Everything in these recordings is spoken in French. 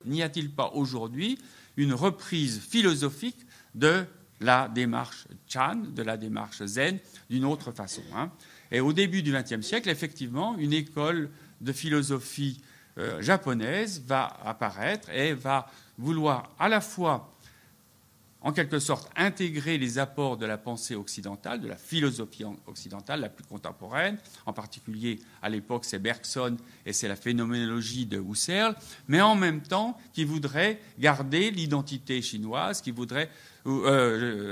n'y a-t-il pas aujourd'hui une reprise philosophique de la démarche Chan, de la démarche zen, d'une autre façon, hein. Et au début du XXe siècle, effectivement, une école de philosophie japonaise va apparaître et va vouloir à la fois, en quelque sorte, intégrer les apports de la pensée occidentale, de la philosophie occidentale la plus contemporaine, en particulier à l'époque c'est Bergson et c'est la phénoménologie de Husserl, mais en même temps qui voudrait garder l'identité chinoise, qui voudrait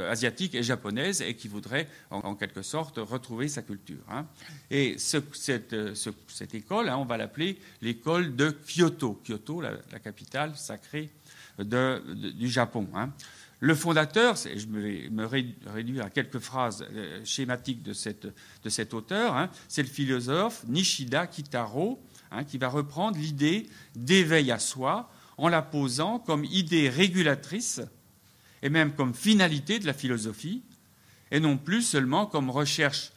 asiatique et japonaise, et qui voudrait en quelque sorte retrouver sa culture, hein. Et cette école, hein, on va l'appeler l'école de Kyoto. Kyoto, la capitale sacrée du Japon, hein. Le fondateur, je vais me réduire à quelques phrases schématiques de cet auteur, hein, c'est le philosophe Nishida Kitaro, hein, qui va reprendre l'idée d'éveil à soi en la posant comme idée régulatrice et même comme finalité de la philosophie, et non plus seulement comme recherche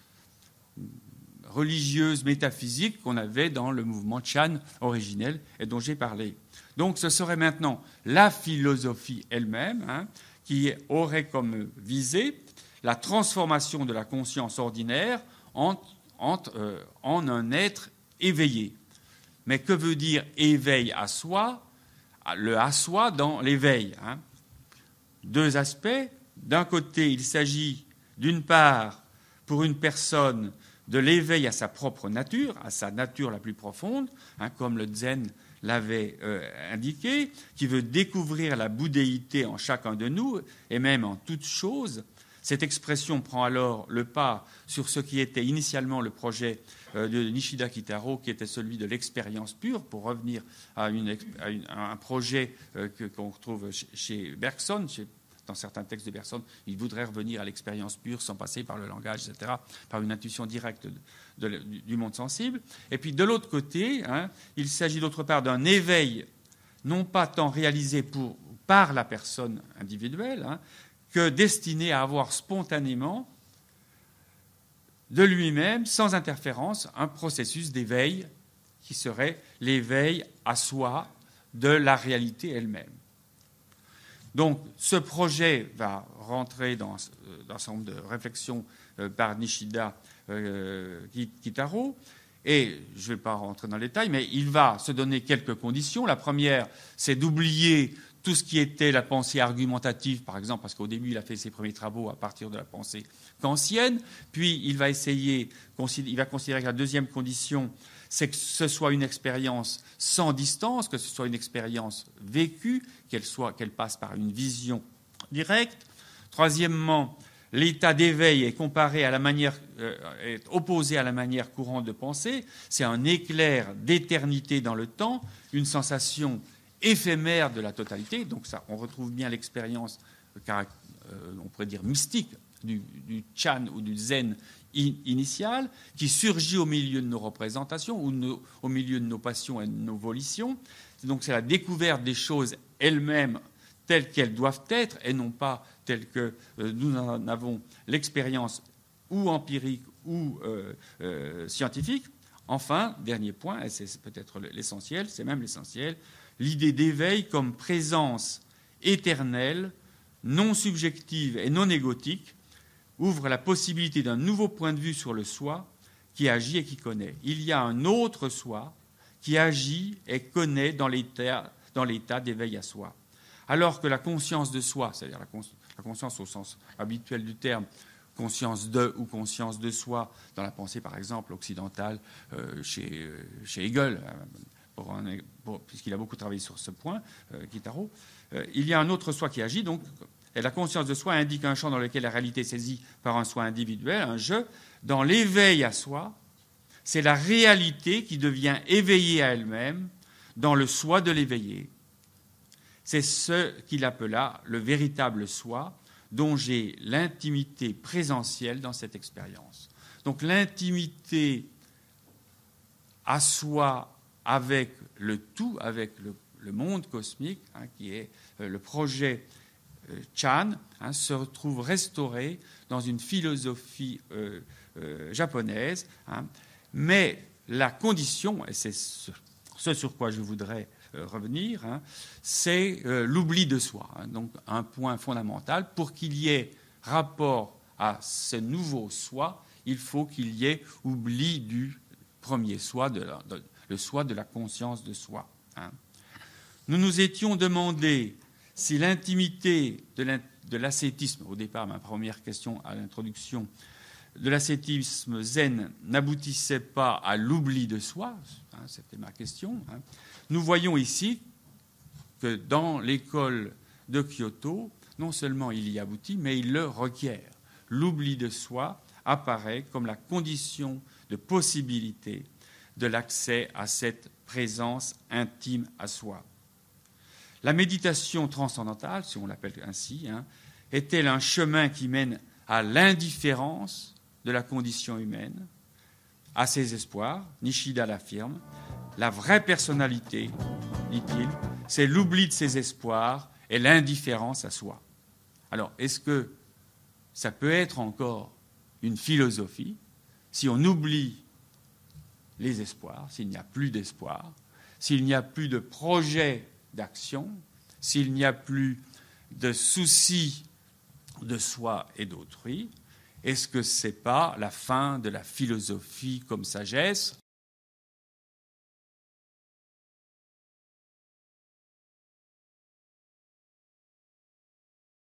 religieuse, métaphysique qu'on avait dans le mouvement Chan originel et dont j'ai parlé. Donc ce serait maintenant la philosophie elle-même, hein, qui aurait comme visée la transformation de la conscience ordinaire en un être éveillé. Mais que veut dire éveil à soi? Le à soi dans l'éveil, hein. Deux aspects. D'un côté, il s'agit d'une part, pour une personne, de l'éveil à sa propre nature, à sa nature la plus profonde, hein, comme le zen l'avait indiqué, qui veut découvrir la bouddhéité en chacun de nous et même en toute chose. Cette expression prend alors le pas sur ce qui était initialement le projet de Nishida Kitaro, qui était celui de l'expérience pure, pour revenir à un projet qu'on retrouve chez Bergson. Dans certains textes de Bergson, il voudrait revenir à l'expérience pure sans passer par le langage, etc., par une intuition directe du monde sensible. Et puis de l'autre côté, hein, il s'agit d'autre part d'un éveil, non pas tant réalisé par la personne individuelle, hein, que destiné à avoir spontanément de lui-même, sans interférence, un processus d'éveil qui serait l'éveil à soi de la réalité elle-même. Donc, ce projet va rentrer dans un certain nombre de réflexions par Nishida Kitaro, et je ne vais pas rentrer dans les détails, mais il va se donner quelques conditions. La première, c'est d'oublier tout ce qui était la pensée argumentative, par exemple, parce qu'au début, il a fait ses premiers travaux à partir de la pensée kantienne, puis il va considérer que la deuxième condition, c'est que ce soit une expérience sans distance, que ce soit une expérience vécue, qu'elle passe par une vision directe. Troisièmement, l'état d'éveil est comparé à est opposé à la manière courante de penser. C'est un éclair d'éternité dans le temps, une sensation éphémère de la totalité. Donc ça, on retrouve bien l'expérience, on pourrait dire mystique, du Chan ou du Zen initial, qui surgit au milieu de nos représentations ou au milieu de nos passions et de nos volitions. Donc c'est la découverte des choses elles-mêmes telles qu'elles doivent être et non pas telles que nous en avons l'expérience ou empirique ou scientifique. Enfin, dernier point, et c'est peut-être l'essentiel, c'est même l'essentiel, l'idée d'éveil comme présence éternelle, non subjective et non égotique, ouvre la possibilité d'un nouveau point de vue sur le soi qui agit et qui connaît. Il y a un autre soi qui agit et connaît dans l'état d'éveil à soi. Alors que la conscience de soi, c'est-à-dire la conscience au sens habituel du terme, conscience de ou conscience de soi, dans la pensée par exemple occidentale chez Hegel, puisqu'il a beaucoup travaillé sur ce point, Kitaro, il y a un autre soi qui agit, donc. Et la conscience de soi indique un champ dans lequel la réalité est saisie par un soi individuel, un je. Dans l'éveil à soi, c'est la réalité qui devient éveillée à elle-même dans le soi de l'éveillé. C'est ce qu'il appela le véritable soi, dont j'ai l'intimité présentielle dans cette expérience. Donc l'intimité à soi avec le tout, avec le monde cosmique, hein, qui est le projet Chan, hein, se retrouve restauré dans une philosophie japonaise, hein, mais la condition, et c'est ce sur quoi je voudrais revenir, c'est l'oubli de soi. Donc un point fondamental, pour qu'il y ait rapport à ce nouveau soi, il faut qu'il y ait oubli du premier soi, le soi de la conscience de soi. Nous nous étions demandé si l'intimité de l'ascétisme, au départ ma première question à l'introduction, de l'ascétisme zen n'aboutissait pas à l'oubli de soi, c'était ma question. Nous voyons ici que dans l'école de Kyoto, non seulement il y aboutit, mais il le requiert. L'oubli de soi apparaît comme la condition de possibilité de l'accès à cette présence intime à soi. La méditation transcendantale, si on l'appelle ainsi, est-elle un chemin qui mène à l'indifférence de la condition humaine, à ses espoirs? Nishida l'affirme. La vraie personnalité, dit-il, c'est l'oubli de ses espoirs et l'indifférence à soi. Alors, est-ce que ça peut être encore une philosophie si on oublie les espoirs, s'il n'y a plus d'espoir, s'il n'y a plus de projet d'action, s'il n'y a plus de souci de soi et d'autrui? Est-ce que ce n'est pas la fin de la philosophie comme sagesse?